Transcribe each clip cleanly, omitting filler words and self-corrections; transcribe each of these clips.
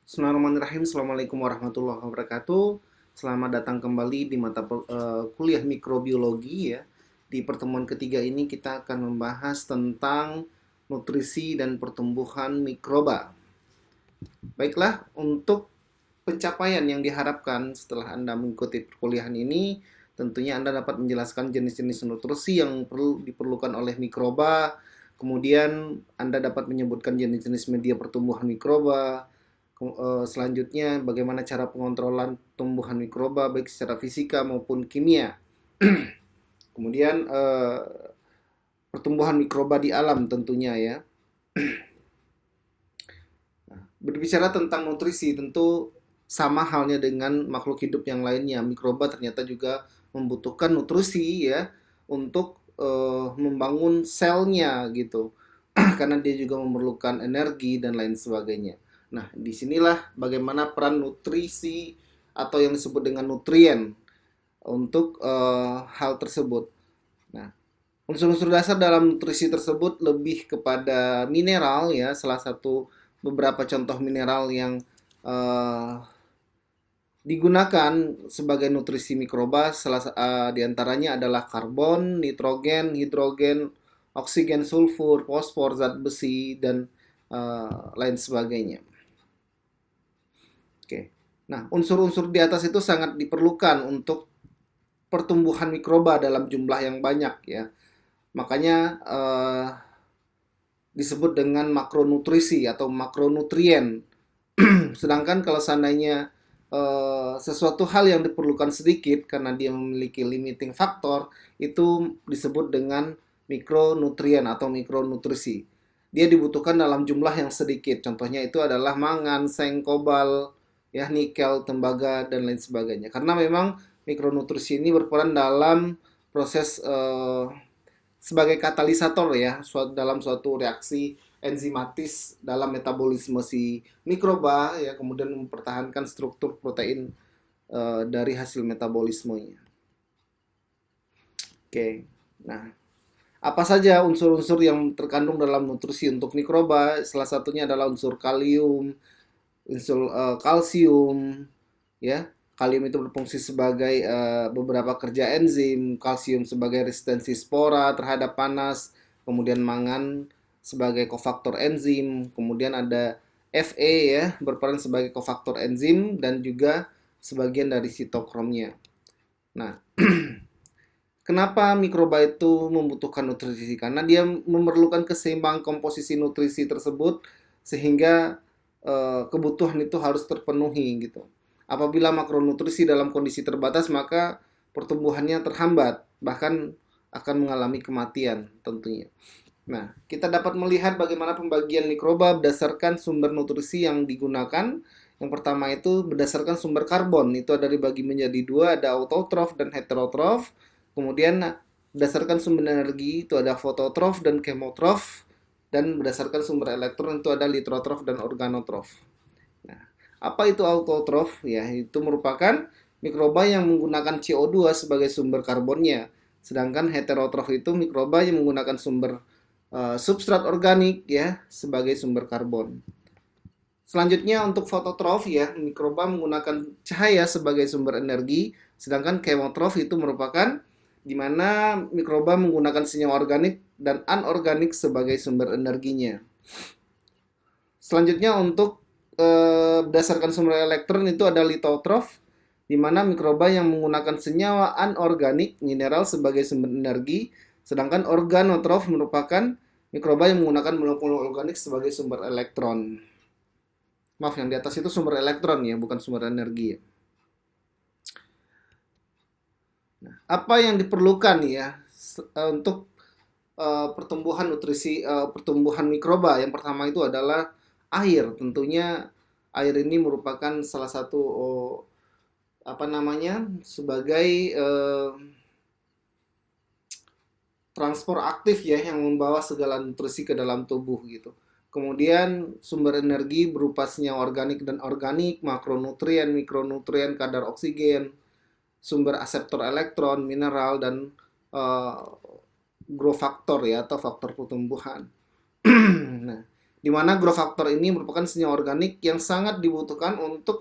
Bismillahirrahmanirrahim. Assalamualaikum warahmatullahi wabarakatuh. Selamat datang kembali di kuliah mikrobiologi ya. Di pertemuan ketiga ini kita akan membahas tentang nutrisi dan pertumbuhan mikroba. Baiklah, untuk pencapaian yang diharapkan setelah Anda mengikuti perkuliahan ini, tentunya Anda dapat menjelaskan jenis-jenis nutrisi yang diperlukan oleh mikroba. Kemudian Anda dapat menyebutkan jenis-jenis media pertumbuhan mikroba. Selanjutnya, bagaimana cara pengontrolan tumbuhan mikroba baik secara fisika maupun kimia. Kemudian pertumbuhan mikroba di alam tentunya ya. Berbicara tentang nutrisi, tentu sama halnya dengan makhluk hidup yang lainnya. Mikroba ternyata juga membutuhkan nutrisi ya untuk membangun selnya gitu. Karena dia juga memerlukan energi dan lain sebagainya. Nah, disinilah bagaimana peran nutrisi atau yang disebut dengan nutrien untuk hal tersebut. Nah, unsur-unsur dasar dalam nutrisi tersebut lebih kepada mineral ya, salah satu beberapa contoh mineral yang uh, digunakan sebagai nutrisi mikroba, diantaranya adalah karbon, nitrogen, hidrogen, oksigen, sulfur, fosfor, zat besi, dan lain sebagainya. Oke. Nah, unsur-unsur di atas itu sangat diperlukan untuk pertumbuhan mikroba dalam jumlah yang banyak ya. Makanya disebut dengan makronutrisi atau makronutrien. Sedangkan kalau seandainya sesuatu hal yang diperlukan sedikit karena dia memiliki limiting factor, itu disebut dengan mikronutrien atau mikronutrisi. Dia dibutuhkan dalam jumlah yang sedikit. Contohnya itu adalah mangan, seng, kobal, ya nikel, tembaga dan lain sebagainya. Karena memang mikronutrisi ini berperan dalam proses sebagai katalisator ya dalam suatu reaksi enzimatis dalam metabolisme si mikroba ya, kemudian mempertahankan struktur protein dari hasil metabolismenya. Oke. Nah, apa saja unsur-unsur yang terkandung dalam nutrisi untuk mikroba? Salah satunya adalah unsur kalium, unsur kalsium, ya. Kalium itu berfungsi sebagai beberapa kerja enzim, kalsium sebagai resistensi spora terhadap panas, kemudian mangan sebagai kofaktor enzim, kemudian ada Fe ya, berperan sebagai kofaktor enzim dan juga sebagian dari sitokromnya. Nah, kenapa mikroba itu membutuhkan nutrisi? Karena dia memerlukan keseimbangan komposisi nutrisi tersebut sehingga kebutuhan itu harus terpenuhi gitu. Apabila makronutrisi dalam kondisi terbatas, maka pertumbuhannya terhambat, bahkan akan mengalami kematian tentunya. Nah, kita dapat melihat bagaimana pembagian mikroba berdasarkan sumber nutrisi yang digunakan. Yang pertama itu berdasarkan sumber karbon, itu ada dibagi menjadi dua, ada autotrof dan heterotrof. Kemudian berdasarkan sumber energi itu ada fototrof dan kemotrof, dan berdasarkan sumber elektron itu ada litrotrof dan organotrof. Nah, apa itu autotrof? Ya, itu merupakan mikroba yang menggunakan CO2 sebagai sumber karbonnya. Sedangkan heterotrof itu mikroba yang menggunakan sumber substrat organik ya sebagai sumber karbon. Selanjutnya untuk fototrof ya, mikroba menggunakan cahaya sebagai sumber energi, sedangkan kemotrof itu merupakan di mana mikroba menggunakan senyawa organik dan anorganik sebagai sumber energinya. Selanjutnya untuk berdasarkan sumber elektron itu ada litotrof, di mana mikroba yang menggunakan senyawa anorganik mineral sebagai sumber energi, sedangkan organotrof merupakan mikroba yang menggunakan molekul organik sebagai sumber elektron. Maaf, yang di atas itu sumber elektron ya, bukan sumber energi ya. Nah, apa yang diperlukan ya untuk pertumbuhan nutrisi pertumbuhan mikroba? Yang pertama itu adalah air. Tentunya air ini merupakan salah satu apa namanya sebagai transport aktif ya yang membawa segala nutrisi ke dalam tubuh gitu. Kemudian sumber energi berupa senyawa organik dan organik, makronutrien, mikronutrien, kadar oksigen, sumber aseptor elektron, mineral dan growth factor ya atau faktor pertumbuhan. Nah, di mana growth factor ini merupakan senyawa organik yang sangat dibutuhkan untuk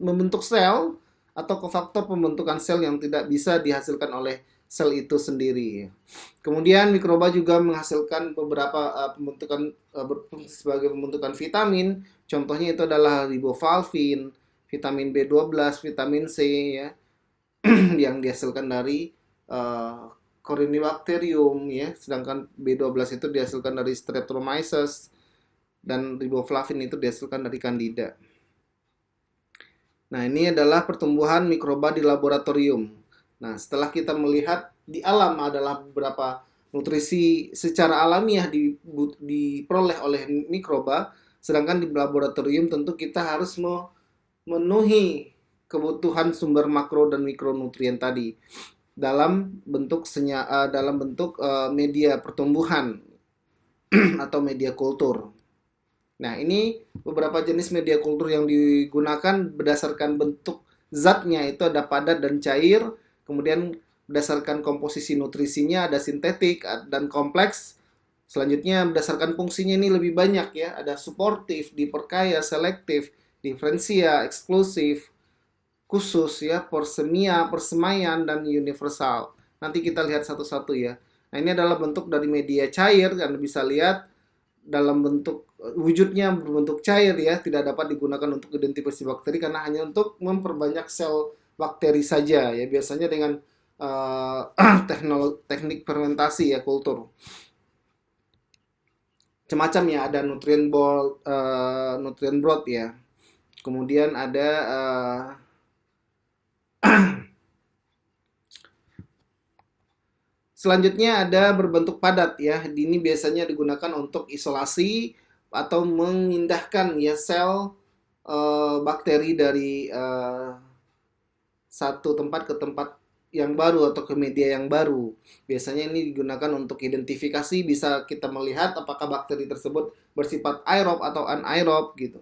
membentuk sel atau kofaktor pembentukan sel yang tidak bisa dihasilkan oleh sel itu sendiri. Kemudian mikroba juga menghasilkan beberapa pembentukan berfungsi sebagai pembentukan vitamin. Contohnya itu adalah riboflavin, vitamin B12, vitamin C ya, yang dihasilkan dari Corynebacterium ya, sedangkan B12 itu dihasilkan dari Streptomyces dan riboflavin itu dihasilkan dari Candida. Nah, ini adalah pertumbuhan mikroba di laboratorium. Nah, setelah kita melihat di alam adalah beberapa nutrisi secara alamiah diperoleh oleh mikroba, sedangkan di laboratorium tentu kita harus memenuhi kebutuhan sumber makro dan mikronutrien tadi dalam bentuk media pertumbuhan atau media kultur. Nah, ini beberapa jenis media kultur yang digunakan berdasarkan bentuk zatnya, itu ada padat dan cair, kemudian berdasarkan komposisi nutrisinya ada sintetik dan kompleks. Selanjutnya berdasarkan fungsinya ini lebih banyak ya, ada suportif, diperkaya, selektif, diferensia, eksklusif, khusus ya, porsemia, persemaian, dan universal. Nanti kita lihat satu-satu ya. Nah, ini adalah bentuk dari media cair, Anda bisa lihat dalam bentuk wujudnya berbentuk cair ya, tidak dapat digunakan untuk identifikasi bakteri karena hanya untuk memperbanyak sel bakteri saja ya, biasanya dengan teknik fermentasi ya, kultur. Macam ya, ada nutrient broth ya. Kemudian ada selanjutnya ada berbentuk padat ya. Ini biasanya digunakan untuk isolasi atau memindahkan ya sel bakteri dari satu tempat ke tempat yang baru atau ke media yang baru. Biasanya ini digunakan untuk identifikasi, bisa kita melihat apakah bakteri tersebut bersifat aerob atau anaerob gitu.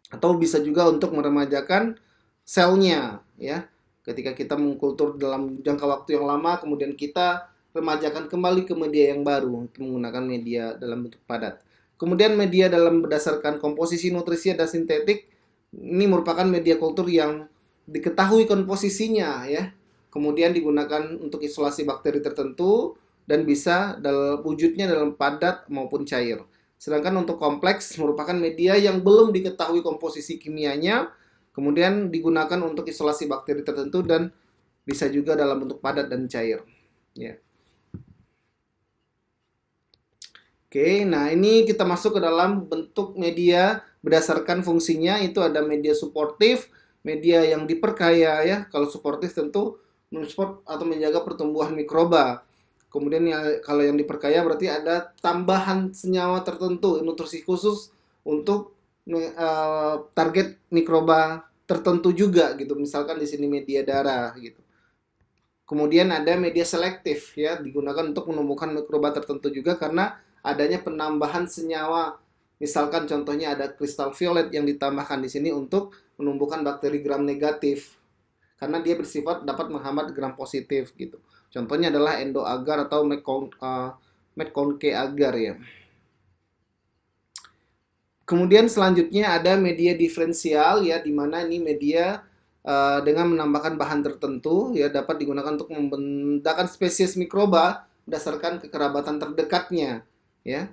Atau bisa juga untuk meremajakan selnya ya. Ketika kita mengkultur dalam jangka waktu yang lama, kemudian kita remajakan kembali ke media yang baru untuk menggunakan media dalam bentuk padat. Kemudian media dalam berdasarkan komposisi nutrisi dan sintetik, ini merupakan media kultur yang diketahui komposisinya ya. Kemudian digunakan untuk isolasi bakteri tertentu dan bisa dalam wujudnya dalam padat maupun cair. Sedangkan untuk kompleks merupakan media yang belum diketahui komposisi kimianya, kemudian digunakan untuk isolasi bakteri tertentu dan bisa juga dalam bentuk padat dan cair. Ya. Oke, nah ini kita masuk ke dalam bentuk media berdasarkan fungsinya. Itu ada media suportif, media yang diperkaya ya. Kalau suportif tentu mensupport atau menjaga pertumbuhan mikroba. Kemudian kalau yang diperkaya berarti ada tambahan senyawa tertentu, nutrisi khusus untuk target mikroba tertentu juga gitu. Misalkan di sini media darah gitu. Kemudian ada media selektif ya, digunakan untuk menumbuhkan mikroba tertentu juga karena adanya penambahan senyawa. Misalkan contohnya ada kristal violet yang ditambahkan di sini untuk menumbuhkan bakteri gram negatif karena dia bersifat dapat menghambat gram positif gitu. Contohnya adalah endo agar atau McConkey agar ya. Kemudian selanjutnya ada media diferensial ya, di mana ini media dengan menambahkan bahan tertentu ya dapat digunakan untuk membedakan spesies mikroba berdasarkan kekerabatan terdekatnya ya.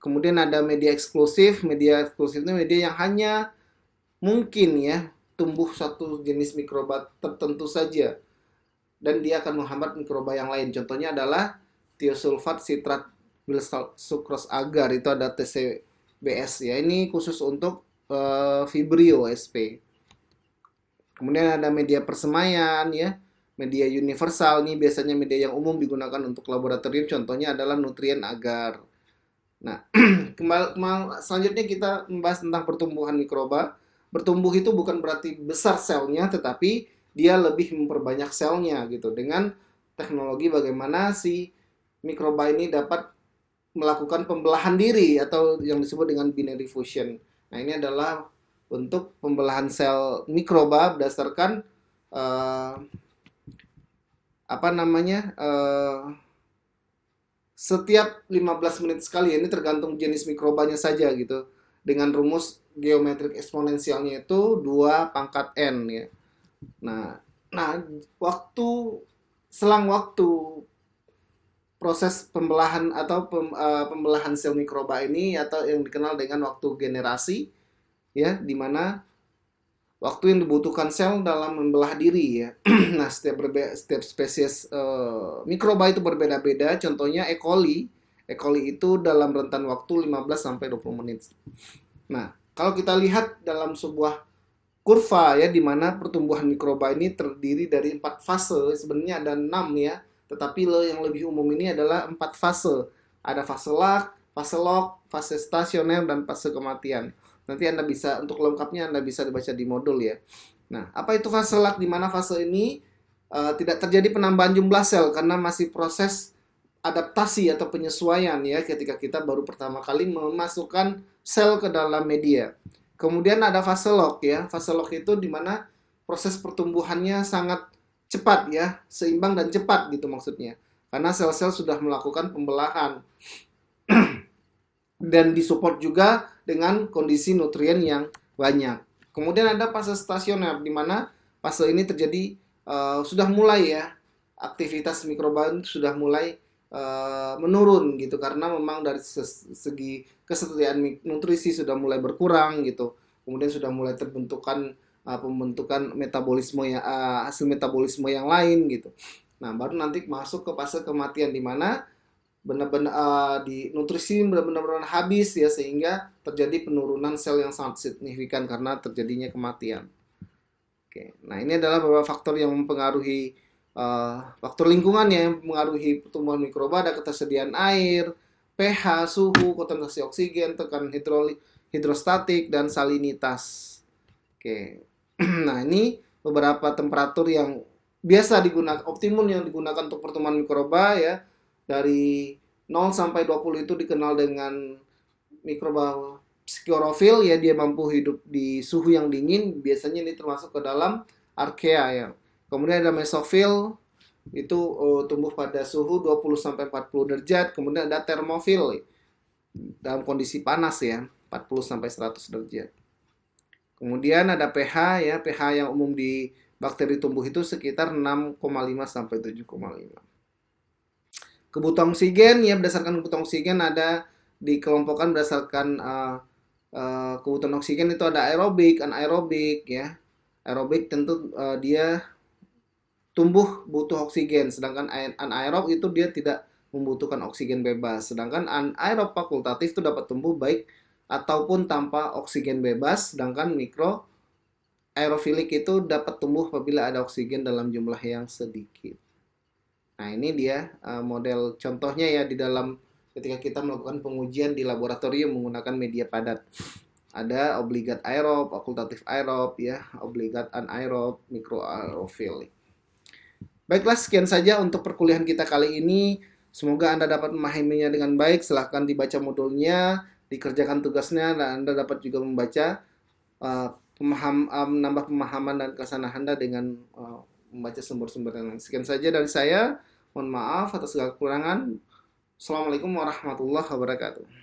Kemudian ada media eksklusif. Media eksklusif itu media yang hanya mungkin ya tumbuh satu jenis mikroba tertentu saja dan dia akan menghambat mikroba yang lain. Contohnya adalah tiosulfat sitrat bil sucrose agar, itu ada TCBS ya. Ini khusus untuk Vibrio sp. Kemudian ada media persemaian ya, media universal. Ini biasanya media yang umum digunakan untuk laboratorium, contohnya adalah nutrien agar. Nah, selanjutnya kita membahas tentang pertumbuhan mikroba. Bertumbuh itu bukan berarti besar selnya, tetapi dia lebih memperbanyak selnya gitu dengan teknologi bagaimana si mikroba ini dapat melakukan pembelahan diri atau yang disebut dengan binary fusion. Nah, ini adalah untuk pembelahan sel mikroba berdasarkan setiap 15 menit sekali. Ini tergantung jenis mikrobanya saja gitu. Dengan rumus geometrik eksponensialnya itu 2 pangkat n ya. Nah, nah waktu selang waktu proses pembelahan atau pembelahan sel mikroba ini atau yang dikenal dengan waktu generasi ya, di mana waktu yang dibutuhkan sel dalam membelah diri ya. Nah, setiap spesies mikroba itu berbeda-beda. Contohnya E. coli. E. coli itu dalam rentan waktu 15 sampai 20 menit. Nah, kalau kita lihat dalam sebuah kurva ya, di mana pertumbuhan mikroba ini terdiri dari 4 fase. Sebenarnya ada 6 ya, tetapi yang lebih umum ini adalah 4 fase. Ada fase lag, fase log, fase stasioner, dan fase kematian. Nanti Anda bisa, untuk lengkapnya Anda bisa dibaca di modul ya. Nah, apa itu fase lag? Di mana fase ini tidak terjadi penambahan jumlah sel karena masih proses adaptasi atau penyesuaian ya, ketika kita baru pertama kali memasukkan sel ke dalam media. Kemudian ada fase log ya. Fase log itu di mana proses pertumbuhannya sangat cepat ya, seimbang dan cepat gitu maksudnya. Karena sel-sel sudah melakukan pembelahan dan disupport juga dengan kondisi nutrien yang banyak. Kemudian ada fase stasioner di mana fase ini terjadi sudah mulai ya, aktivitas mikroba sudah mulai menurun gitu, karena memang dari segi kesetiaan nutrisi sudah mulai berkurang gitu. Kemudian sudah mulai terbentukan pembentukan metabolisme ya, hasil metabolisme yang lain gitu. Nah, baru nanti masuk ke fase kematian di mana benar-benar di nutrisi benar-benar habis ya, sehingga terjadi penurunan sel yang sangat signifikan karena terjadinya kematian. Oke, nah ini adalah beberapa faktor yang mempengaruhi faktor lingkungan yang mempengaruhi pertumbuhan mikroba. Ada ketersediaan air, pH, suhu, konsentrasi oksigen, tekanan hidrostatik, dan salinitas. Oke, nah ini beberapa temperatur yang biasa digunakan, optimum yang digunakan untuk pertumbuhan mikroba ya. Dari 0 sampai 20 itu dikenal dengan mikroba psikorofil ya, dia mampu hidup di suhu yang dingin, biasanya ini termasuk ke dalam archaea ya. Kemudian ada mesofil, itu tumbuh pada suhu 20 sampai 40 derajat. Kemudian ada termofil dalam kondisi panas ya, 40 sampai 100 derajat. Kemudian ada pH ya, pH yang umum di bakteri tumbuh itu sekitar 6,5 sampai 7,5. Kebutuhan oksigen ya, berdasarkan kebutuhan oksigen ada dikelompokkan berdasarkan kebutuhan oksigen itu ada aerobik, anaerobik ya. Aerobik tentu dia tumbuh butuh oksigen, sedangkan anaerob itu dia tidak membutuhkan oksigen bebas. Sedangkan anaerob fakultatif itu dapat tumbuh baik ataupun tanpa oksigen bebas, sedangkan mikro aerofilik itu dapat tumbuh apabila ada oksigen dalam jumlah yang sedikit. Nah, ini dia model contohnya ya, di dalam ketika kita melakukan pengujian di laboratorium menggunakan media padat. Ada obligat aerob, fakultatif aerob ya, obligat anaerob, mikroaerofil. Baiklah, sekian saja untuk perkuliahan kita kali ini. Semoga Anda dapat memahaminya dengan baik. Silahkan dibaca modulnya, dikerjakan tugasnya, dan Anda dapat juga membaca menambah pemahaman dan kesanahan Anda dengan membaca sumber-sumber yang lain. Sekian saja dari saya. Mohon maaf atas segala kekurangan. Assalamualaikum warahmatullahi wabarakatuh.